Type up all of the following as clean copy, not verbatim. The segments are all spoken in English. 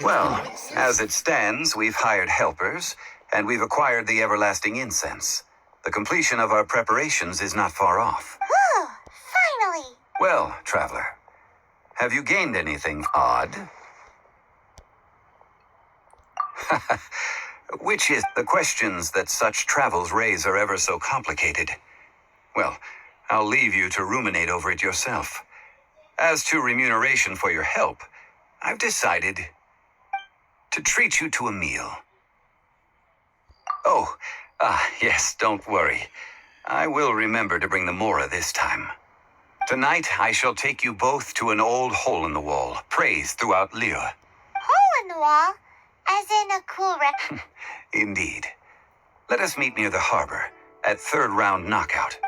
Well, as it stands, we've hired helpers, and we've acquired the everlasting incense. The completion of our preparations is not far off. Oh, finally! Well, traveler, have you gained anything odd? Which is the questions that such travels raise are ever so complicated. Well, I'll leave you to ruminate over it yourself. As to remuneration for your help, I've decided to treat you to a meal. Oh, yes, don't worry. I will remember to bring the Mora this time. Tonight, I shall take you both to an old hole-in-the-wall, praised throughout Liyue. Hole in the wall? As in a cool Indeed. Let us meet near the harbor, at third round knockout.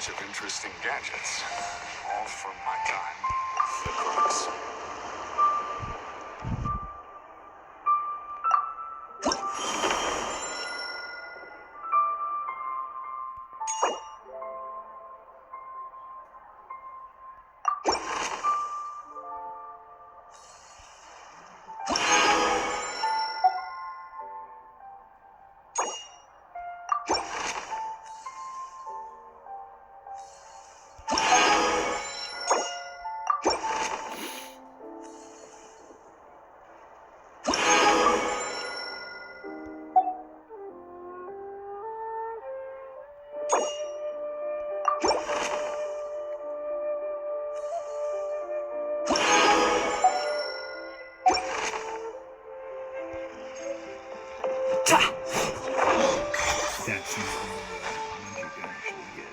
Of interesting gadgets, all from my time in the crooks. That's not what you can actually get.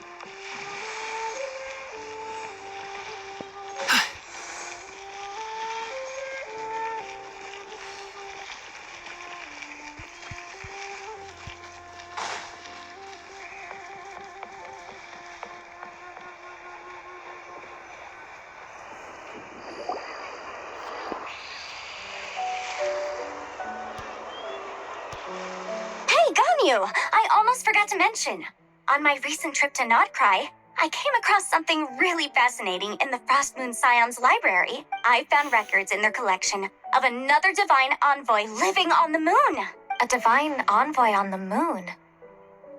Hey, Ganyu! I almost forgot to mention. On my recent trip to Notcry, I came across something really fascinating in the Frost Moon Scion's library. I found records in their collection of another divine envoy living on the moon. A divine envoy on the moon?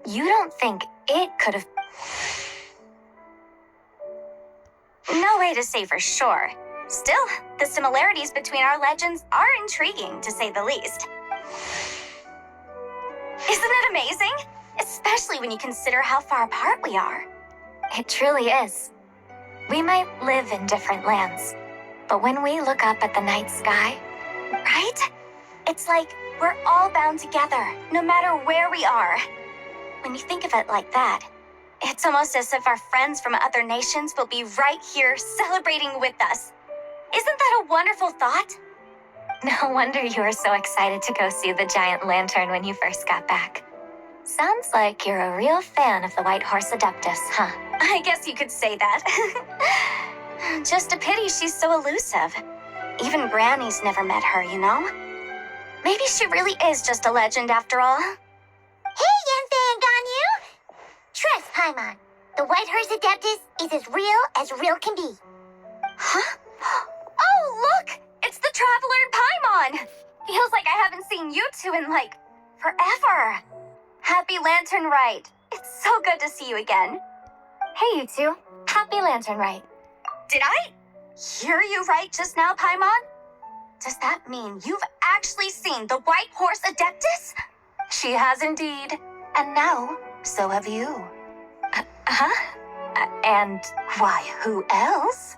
You don't think it could have... No way to say for sure. Still, the similarities between our legends are intriguing, to say the least. Isn't it amazing? Especially when you consider how far apart we are. It truly is. We might live in different lands, but when we look up at the night sky, right? It's like we're all bound together, no matter where we are. When you think of it like that, it's almost as if our friends from other nations will be right here celebrating with us. Isn't that a wonderful thought? No wonder you were so excited to go see the giant lantern when you first got back. Sounds like you're a real fan of the White Horse Adeptus, huh? I guess you could say that. Just a pity she's so elusive. Even Granny's never met her, you know? Maybe she really is just a legend after all. Hey, Yenfei and Ganyu! Trust, Paimon. The White Horse Adeptus is as real can be. Huh? Oh, look! It's the Traveler and Paimon! Feels like I haven't seen you two in, like, forever. Happy Lantern Rite. It's so good to see you again. Hey, you two. Happy Lantern Rite. Did I hear you right just now, Paimon? Does that mean you've actually seen the White Horse Adeptus? She has indeed. And now, so have you. And why, who else?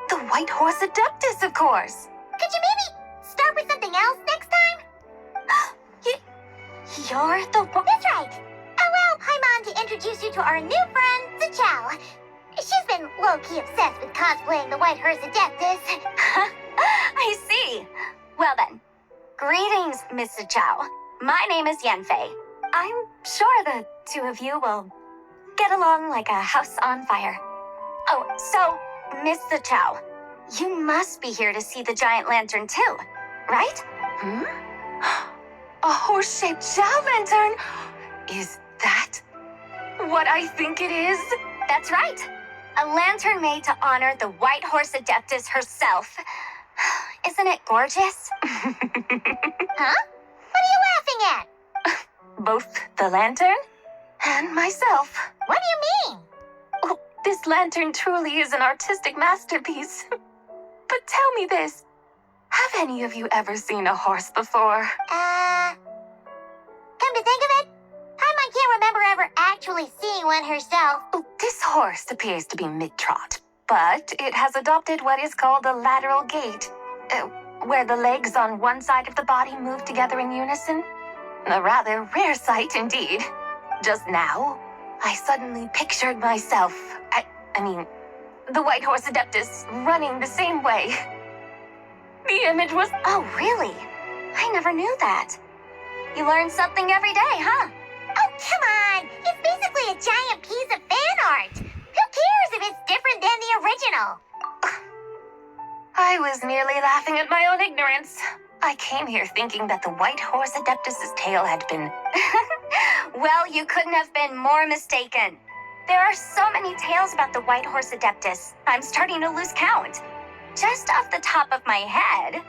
The White Horse Adeptus, of course. Could you maybe start with something else next time? You're the one? That's right. Allow Paimon to introduce you to our new friend, Zichao. She's been low-key obsessed with cosplaying the White Horse Adeptus. I see. Well then, greetings, Miss Zichao. My name is Yenfei. I'm sure the two of you will get along like a house on fire. Oh, so, Miss Zichao, you must be here to see the giant lantern too, right? A horse-shaped Zhao lantern? Is that what I think it is? That's right. A lantern made to honor the White Horse Adeptus herself. Isn't it gorgeous? Huh? What are you laughing at? Both the lantern and myself. What do you mean? Oh, this lantern truly is an artistic masterpiece. But tell me this. Have any of you ever seen a horse before? Come to think of it, Paimon can't remember ever actually seeing one herself. Oh, this horse appears to be mid-trot, but it has adopted what is called a lateral gait, where the legs on one side of the body move together in unison. A rather rare sight indeed. Just now, I suddenly pictured myself, I mean, the White Horse Adeptus running the same way. The image was... Oh, really? I never knew that. You learn something every day, huh? Oh, come on! It's basically a giant piece of fan art! Who cares if it's different than the original? I was merely laughing at my own ignorance. I came here thinking that the White Horse Adeptus's tail had been... Well, you couldn't have been more mistaken. There are so many tales about the White Horse Adeptus, I'm starting to lose count. Just off the top of my head...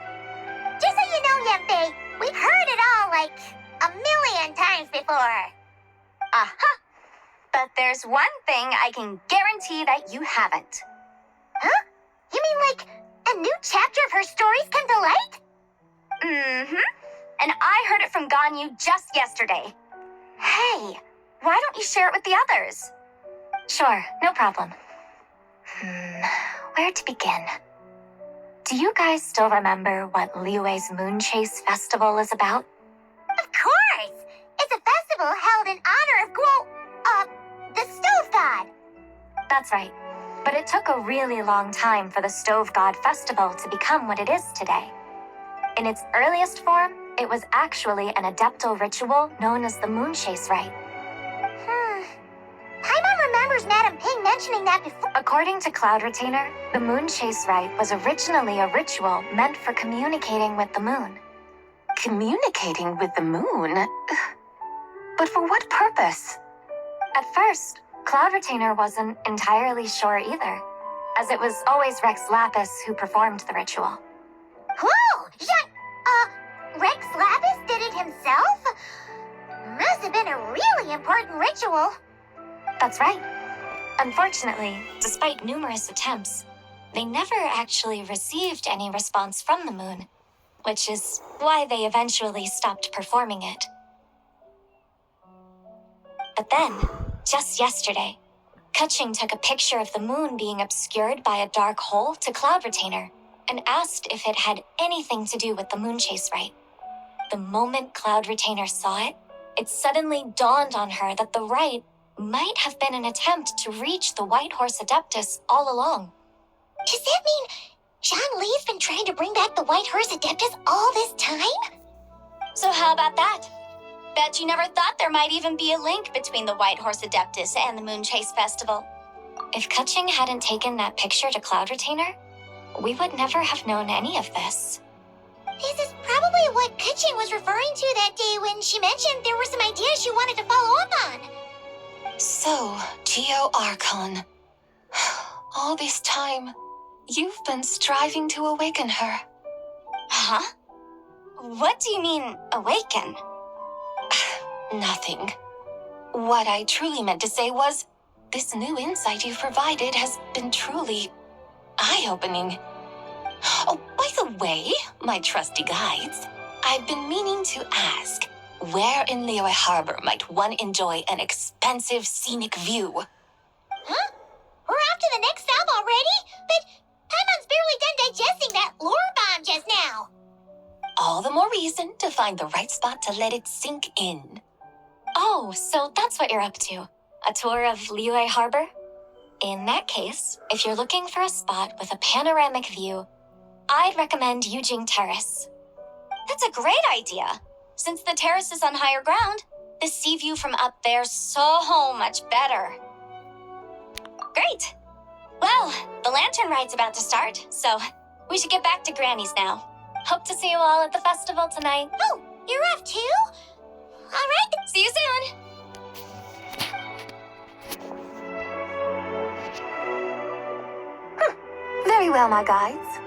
Just so you know, Yenfei, we've heard it all like a million times before. Uh-huh. But there's one thing I can guarantee that you haven't. Huh? You mean like a new chapter of her stories come to light? Mm-hmm. And I heard it from Ganyu just yesterday. Hey, why don't you share it with the others? Sure, no problem. Where to begin? Do you guys still remember what Liyue's Moon Chase Festival is about? Of course! It's a festival held in honor of the Stove God. That's right. But it took a really long time for the Stove God Festival to become what it is today. In its earliest form, it was actually an adeptal ritual known as the Moon Chase Rite. Paimon remembers Madame Ping mentioning that before. According to Cloud Retainer, the Moon Chase Rite was originally a ritual meant for communicating with the moon. Communicating with the moon? But for what purpose? At first, Cloud Retainer wasn't entirely sure either, as it was always Rex Lapis who performed the ritual. Whoa! Rex Lapis did it himself? Must have been a really important ritual. That's right. Unfortunately, despite numerous attempts, they never actually received any response from the moon, which is why they eventually stopped performing it. But then, just yesterday, Kutching took a picture of the moon being obscured by a dark hole to Cloud Retainer and asked if it had anything to do with the moon chase rite. The moment Cloud Retainer saw it, it suddenly dawned on her that the rite might have been an attempt to reach the White Horse Adeptus all along. Does that mean Jean Lee's been trying to bring back the White Horse Adeptus all this time? So how about that? Bet you never thought there might even be a link between the White Horse Adeptus and the Moon Chase Festival. If Kutching hadn't taken that picture to Cloud Retainer, we would never have known any of this. This is probably what Kutching was referring to that day when she mentioned there were some ideas she wanted to follow up on. So, Geo Archon. All this time, you've been striving to awaken her. Huh? What do you mean, awaken? Nothing. What I truly meant to say was, this new insight you've provided has been truly eye-opening. Oh, by the way, my trusty guides, I've been meaning to ask, where in Liyue Harbor might one enjoy an expansive scenic view? Huh? We're off to the next stop already? But Paimon's barely done digesting that lore bomb just now. All the more reason to find the right spot to let it sink in. Oh, so that's what you're up to. A tour of Liyue Harbor? In that case, if you're looking for a spot with a panoramic view, I'd recommend Yujing Terrace. That's a great idea. Since the terrace is on higher ground, the sea view from up there's so much better. Great. Well, the lantern ride's about to start, so we should get back to Granny's now. Hope to see you all at the festival tonight. Oh, you're off too? All right. See you soon. Very well, my guides.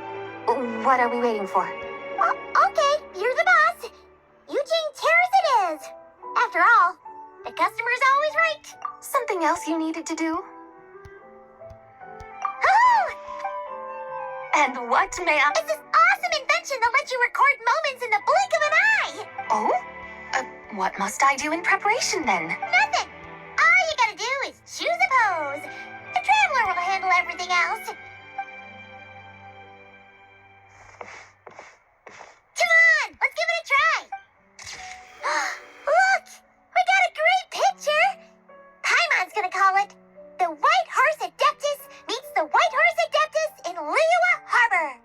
What are we waiting for? Okay, you're the boss. Eugene Terrace it is. After all, the customer's always right. Something else you needed to do? Oh, And what may I... it's this awesome invention that lets you record moments in the blink of an eye. Oh? What must I do in preparation then? Nothing. All you gotta do is choose a pose. The Traveler will handle everything else. Come on, let's give it a try. Look, we got a great picture. Paimon's gonna call it The White Horse Adeptus Meets the White Horse Adeptus in Liyue Harbor.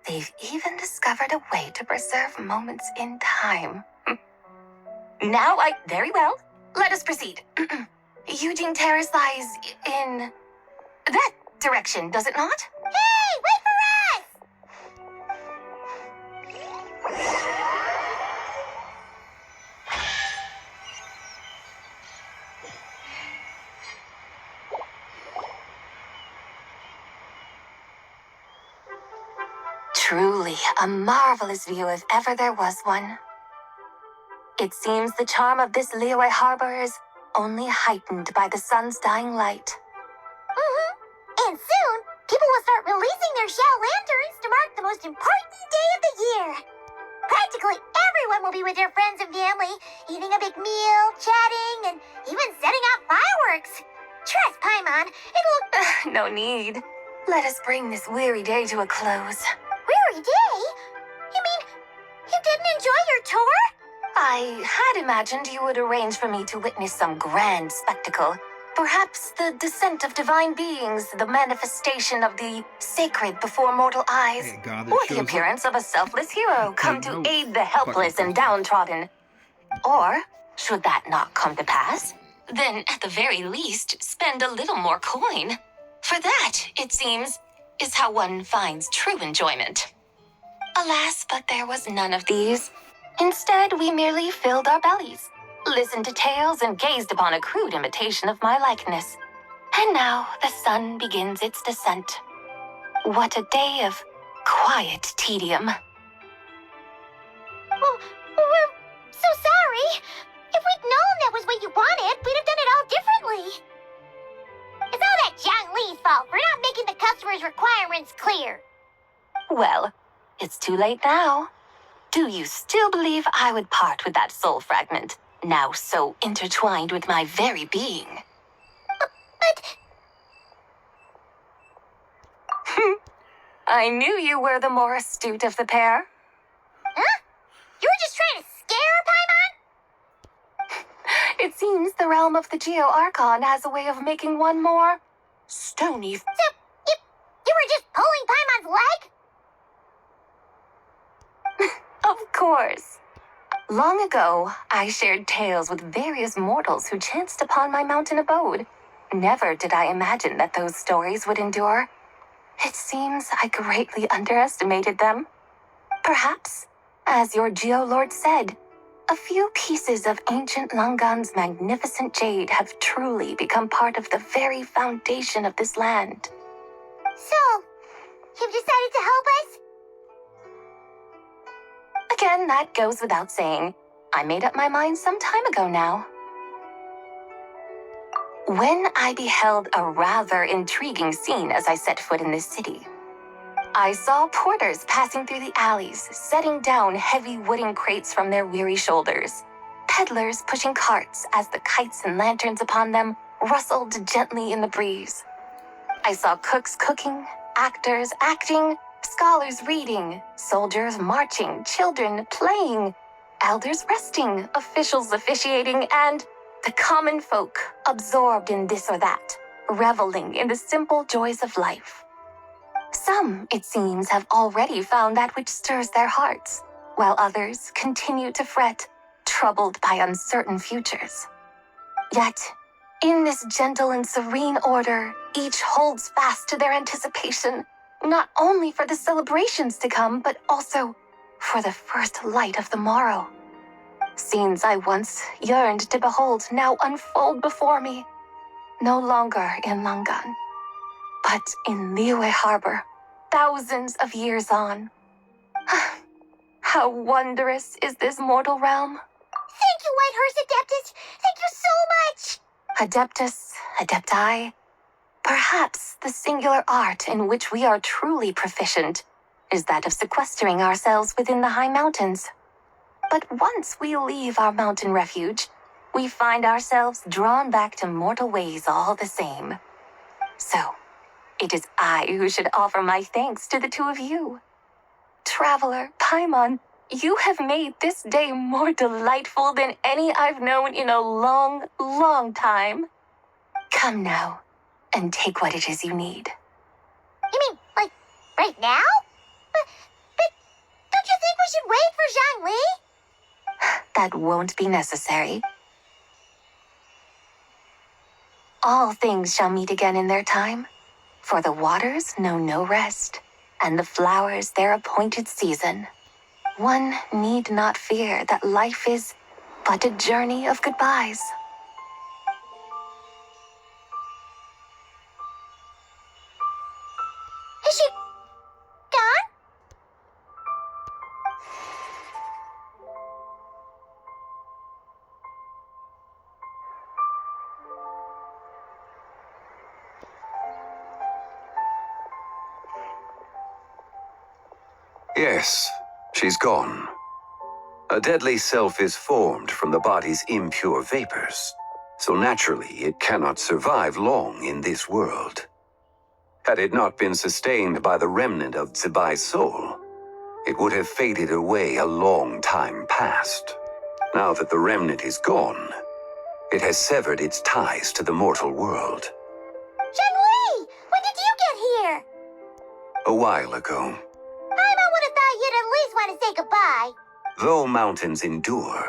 They've even discovered a way to preserve moments in time. Very well. Let us proceed. Eugene Terrace lies in that direction, does it not? Hey, wait for us! Truly a marvelous view if ever there was one. It seems the charm of this Liyue Harbor is only heightened by the sun's dying light. And soon, people will start releasing their shell lanterns to mark the most important day of the year. Practically everyone will be with their friends and family, eating a big meal, chatting, and even setting off fireworks. Trust Paimon, it'll... No need. Let us bring this weary day to a close. Weary day? You mean, you didn't enjoy your tour? I had imagined you would arrange for me to witness some grand spectacle. Perhaps the descent of divine beings, the manifestation of the sacred before mortal eyes, Hey, God that or the shows appearance of a selfless hero come to no aid the helpless fucking and downtrodden. Or, should that not come to pass, then at the very least spend a little more coin. For that, it seems, is how one finds true enjoyment. Alas, but there was none of these. Instead, we merely filled our bellies, listened to tales, and gazed upon a crude imitation of my likeness. And now the sun begins its descent. What a day of quiet tedium. Oh, we're so sorry. If we'd known that was what you wanted, we'd have done it all differently. It's all that Zhang Li's fault for not making the customer's requirements clear. Well, it's too late now. Do you still believe I would part with that soul fragment, now so intertwined with my very being? But I knew you were the more astute of the pair. huh? You were just trying to scare Paimon? It seems the realm of the Geo-Archon has a way of making one more stony. So, you were just pulling Paimon's leg? Of course. Long ago, I shared tales with various mortals who chanced upon my mountain abode. Never did I imagine that those stories would endure. It seems I greatly underestimated them. Perhaps, as your Geolord said, a few pieces of ancient Langan's magnificent jade have truly become part of the very foundation of this land. So, you've decided to help us? Again, that goes without saying. I made up my mind some time ago now. When I beheld a rather intriguing scene as I set foot in this city, I saw porters passing through the alleys, setting down heavy wooden crates from their weary shoulders, peddlers pushing carts as the kites and lanterns upon them rustled gently in the breeze. I saw cooks cooking, actors acting, scholars reading, soldiers marching, children playing, elders resting, officials officiating, and the common folk absorbed in this or that, reveling in the simple joys of life. Some, it seems, have already found that which stirs their hearts, while others continue to fret, troubled by uncertain futures. Yet, in this gentle and serene order, each holds fast to their anticipation, not only for the celebrations to come, but also for the first light of the morrow. Scenes I once yearned to behold now unfold before me, no longer in Langan, but in Liyue Harbor, thousands of years on. How wondrous is this mortal realm? Thank you, Whitehurst Adeptus! Thank you so much! Adeptus, Adepti, perhaps the singular art in which we are truly proficient is that of sequestering ourselves within the high mountains. But once we leave our mountain refuge, we find ourselves drawn back to mortal ways all the same. So, it is I who should offer my thanks to the two of you. Traveler, Paimon, you have made this day more delightful than any I've known in a long, long time. Come now, and take what it is you need. You mean, like, right now? But don't you think we should wait for Zhang Li? That won't be necessary. All things shall meet again in their time, for the waters know no rest, and the flowers their appointed season. One need not fear that life is but a journey of goodbyes. Is she gone? Yes, she's gone. A deadly self is formed from the body's impure vapors, so naturally it cannot survive long in this world. Had it not been sustained by the remnant of Zibai's soul, it would have faded away a long time past. Now that the remnant is gone, it has severed its ties to the mortal world. Zhang Li! When did you get here? A while ago, Paimon would have thought you'd at least want to say goodbye. though mountains endure,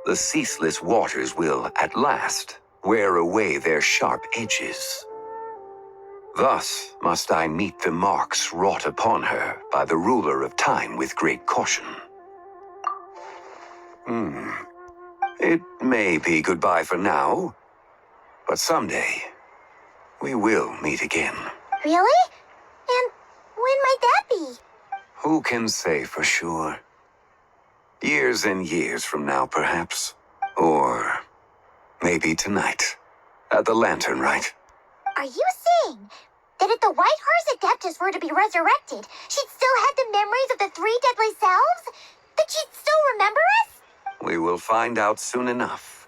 the ceaseless waters will, at last, wear away their sharp edges. Thus must I meet the marks wrought upon her by the ruler of time with great caution. It may be goodbye for now, but someday we will meet again. Really? And when might that be? Who can say for sure? Years and years from now, perhaps. Or maybe tonight, at the Lantern Rite. Are you saying that if the White Horse Adeptus were to be resurrected, she'd still have the memories of the three deadly selves? That she'd still remember us? We will find out soon enough.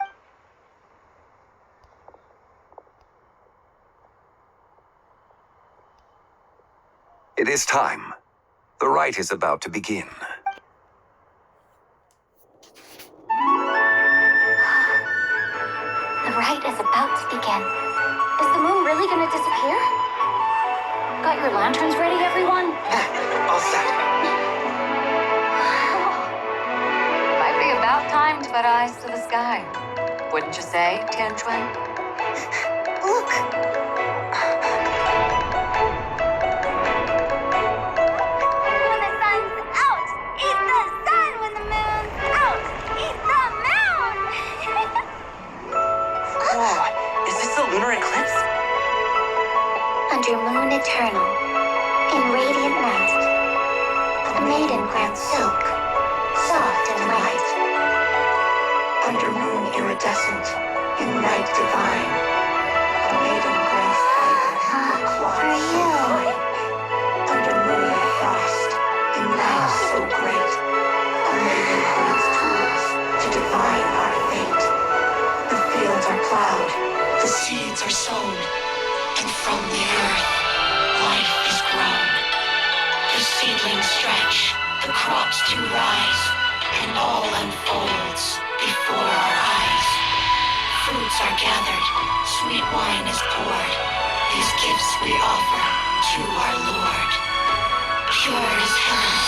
It is time. The rite is about to begin. The rite is about to begin. Is the moon really gonna disappear? Got your lanterns ready, everyone? All set. Might be about time to put eyes to the sky. Wouldn't you say, Tianchuan? Look! When the sun's out, eat the sun. When the moon's out, eat the moon. Whoa, is this a lunar eclipse? Under moon eternal, in radiant night, a maiden grants silk, soft and light. Under moon iridescent, in night divine, a maiden grants fiber, cloth For you. Under moon of frost, in night so great, a maiden grants tools to divine our fate. The fields are plowed, the seeds are sown, and from the earth, life is grown. The seedlings stretch, the crops do rise, and all unfolds before our eyes. Fruits are gathered, sweet wine is poured. These gifts we offer to our Lord. Pure is heaven,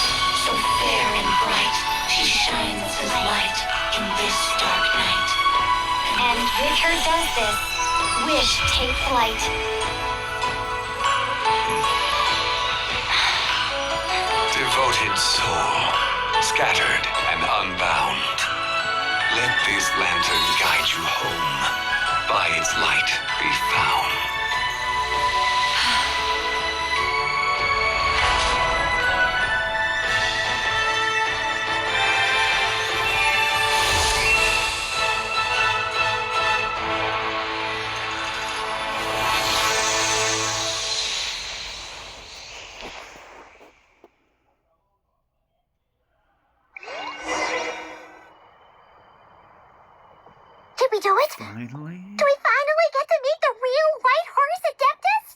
so fair and bright, she shines as light in this dark night. And with her does this, wish take flight. Devoted soul, scattered and unbound. Let this lantern guide you home. By its light be found. Did we do it? Finally? Do we finally get to meet the real White Horse Adeptus?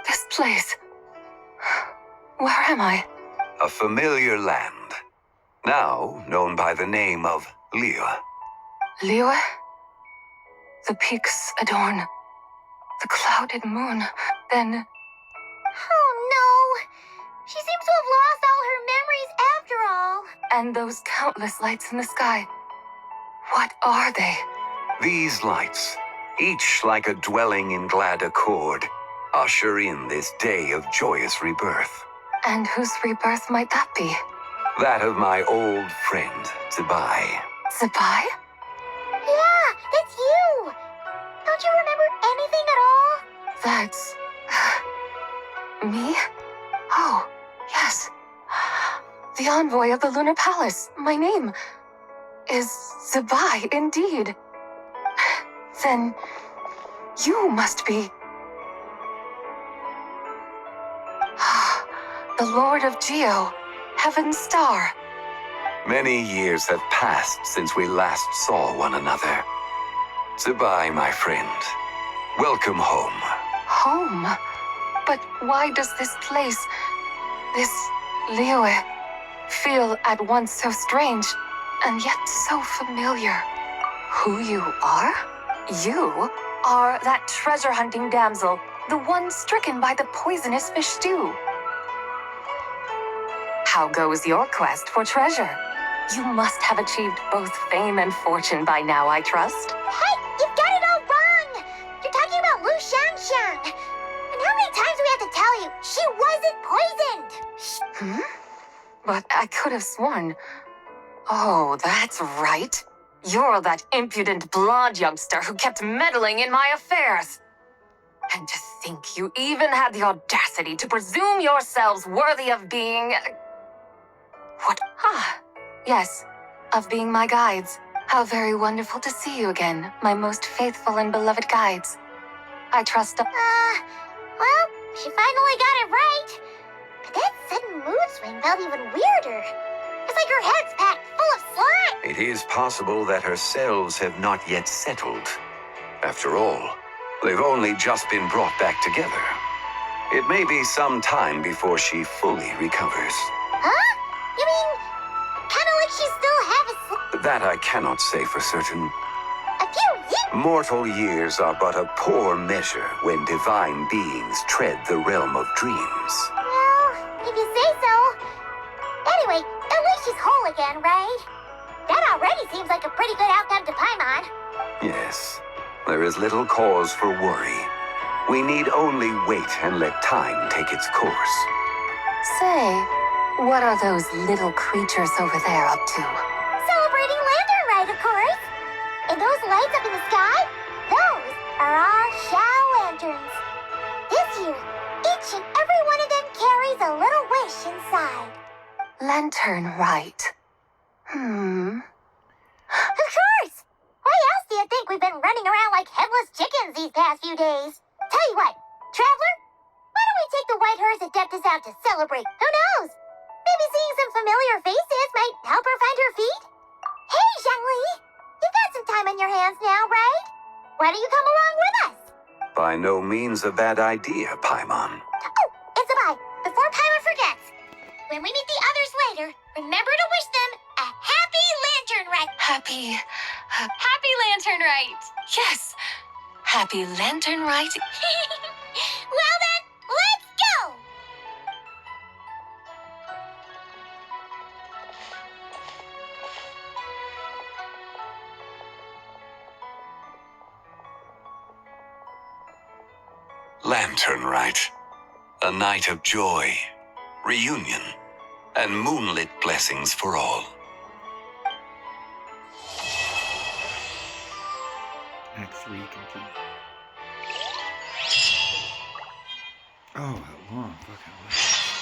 This place. Where am I? A familiar land, now known by the name of Liyue. Liyue? The peaks adorn the clouded moon. Then Oh no! She seems to have lost all her memories after all. and those countless lights in the sky. What are they? These lights, each like a dwelling in glad accord, usher in this day of joyous rebirth. And whose rebirth might that be? That of my old friend, Zibai. Zibai? Yeah, that's you! Don't you remember anything at all? That's... me? Oh, yes. The envoy of the Lunar Palace. My name is Zibai, indeed. Then you must be... the Lord of Geo, Heaven's Star. Many years have passed since we last saw one another. Zibai, my friend, welcome home. Home? But why does this place, this Liyue, feel at once so strange and yet so familiar? Who you are? You are that treasure-hunting damsel the one stricken by the poisonous fish stew. How goes your quest for treasure? You must have achieved both fame and fortune by now, I trust. Hey, you've got it all wrong! You're talking about Lu Shangshang. And how many times do we have to tell you? She wasn't poisoned! But I could have sworn... Oh, that's right. You're that impudent blonde youngster who kept meddling in my affairs. And to think you even had the audacity to presume yourselves worthy of being... What? Yes, of being my guides. How very wonderful to see you again, my most faithful and beloved guides. I trust... Well, she finally got it right. But that sudden mood swing felt even weirder. It's like her head's packed full of slime. It is possible that her cells have not yet settled. After all, they've only just been brought back together. It may be some time before she fully recovers. Huh? You mean, kind of like she still has a That I cannot say for certain. a few years? Mortal years are but a poor measure when divine beings tread the realm of dreams. Well, if you say so. Anyway, at least she's whole again, right? That already seems like a pretty good outcome to Paimon. Yes, there is little cause for worry. We need only wait and let time take its course. Say, what are those little creatures over there up to? Celebrating Lantern Rite, of course. And those lights up in the sky, those are our Shao Lanterns. This year, each and every one of them carries a little wish inside. Lantern Rite. Of course! Why else do you think we've been running around like headless chickens these past few days? Tell you what, Traveler, why don't we take the White Horse Adeptus out to celebrate? Who knows? Maybe seeing some familiar faces might help her find her feet? Hey, Zhangli! You've got some time on your hands now, right? Why don't you come along with us? By no means a bad idea, Paimon. Oh, it's a bye. Before Paimon forgets. When we meet the others later, remember to wish them a happy Lantern Rite. Happy Lantern Rite! Yes! Happy Lantern Rite. Well then, let's go! Lantern Rite. A night of joy, reunion, and moonlit blessings for all. Act 3 complete. Oh, that long fucking list.